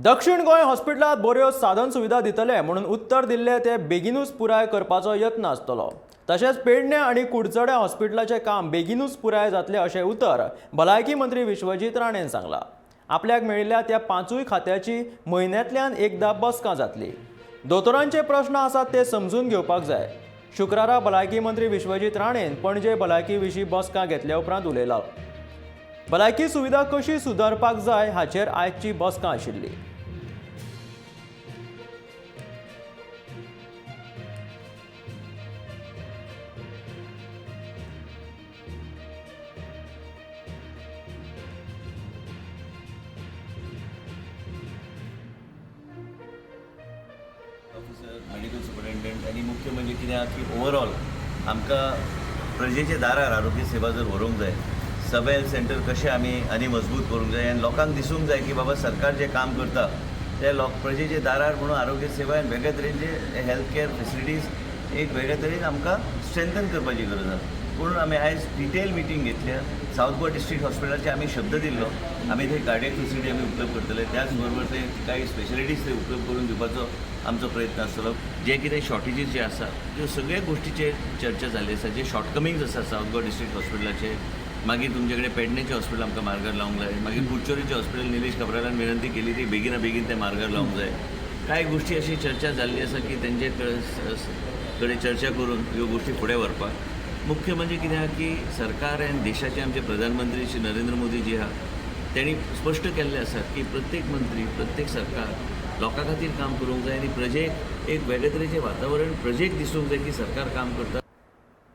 दक्षिण गोंय हॉस्पिटलांत बऱ्यो साधन सुविधा दितले म्हणून उत्तर दिल्ले ते बेगीनूच पुराय करपाचो यत्न आसतलो। तशेंच पेडणे आनी कुडचडे हॉस्पिटलाचें काम बेगीनूच पुराय जातलें अशें उतर भलायकी मंत्री विश्वजीत राणेन सांगलां। आपल्याक मेळिल्ल्या त्या पांचूय खात्याची म्हयन्यांतल्यान एकदां बसका जातली। दोतोरांचे प्रश्न आसात ते समजून घेवपाक जाय। शुक्रारा भलायकी मंत्री विश्वजीत राणेन पणजे भलायकी विशीं बसका घेतल्या उपरांत उलयलो। भलायकी सुविधा कशी सुदारपाक जाय हाचेर आयची बसका आशिल्ली। ऑफिसर, मेडिकल सुपरिटेंडंट आनी मुख्य म्हणजे कित्याक की ओवरऑल आमकां प्रजेच्या दारार आरोग्य सेवा जर व्हरूंक जाय, सब हेल्थ सेंटर कशें आमी आनी मजबूत करूंक जाय आनी लोकांक दिसूंक जाय की बाबा सरकार जें काम करता ते प्रजेच्या दारार म्हणून आरोग्य सेवा आनी वेगळ्या तरेचे हेल्थ केअर फेसिलिटीज एक वेगळ्या तरेन आमकां स्ट्रेंथन करपाची गरज आसा। म्हणून आमी आयज डिटेल मिटींग घेतल्या। साऊथ गोवा डिस्ट्रिक्ट हॉस्पिटलाचे आमी शब्द दिल्लो, आमी थंय कार्डियक फेसिलिटी आमी उपलब्ध करतले, त्याच बरोबर ते काही स्पेशलिटीज थंय उपलब्ध करून दिवपाचो आमचो प्रयत्न आसतलो। जे कितें शॉर्टेजीस जे आसा त्यो सगळ्या गोष्टीचेर चर्चा जाल्ली आसा। जे शॉर्टकमिंग्स आसा साऊथ गोवा डिस्ट्रिक्ट हॉस्पिटलाचे, मागीर तुमचे कडेन पेडणेचें हॉस्पिटल आमकां मार्गार लावंक जाय, मागीर कुडचोरेचें हॉस्पिटल निलेश काब्रालान विनंती केली ती बेगिना बेगीन ते मार्गार लावंक जाय। कांय गोष्टी अशी चर्चा जाल्ली आसा की तेंचे कडेन चर्चा करून ह्यो गोष्टी फुडें व्हरपाक। मुख्य म्हणजे कित्याक की सरकार आनी देशाचे आमचे प्रधानमंत्री श्री नरेंद्र मोदी जी आहा तेणी स्पश्ट केल्लें आसा की प्रत्येक मंत्री प्रत्येक सरकार लोकां खातीर काम करूंक जाय आनी प्रजेक एक वेगळे तरेचें वातावरण प्रजेक दिसूंक जाय की सरकार काम करता।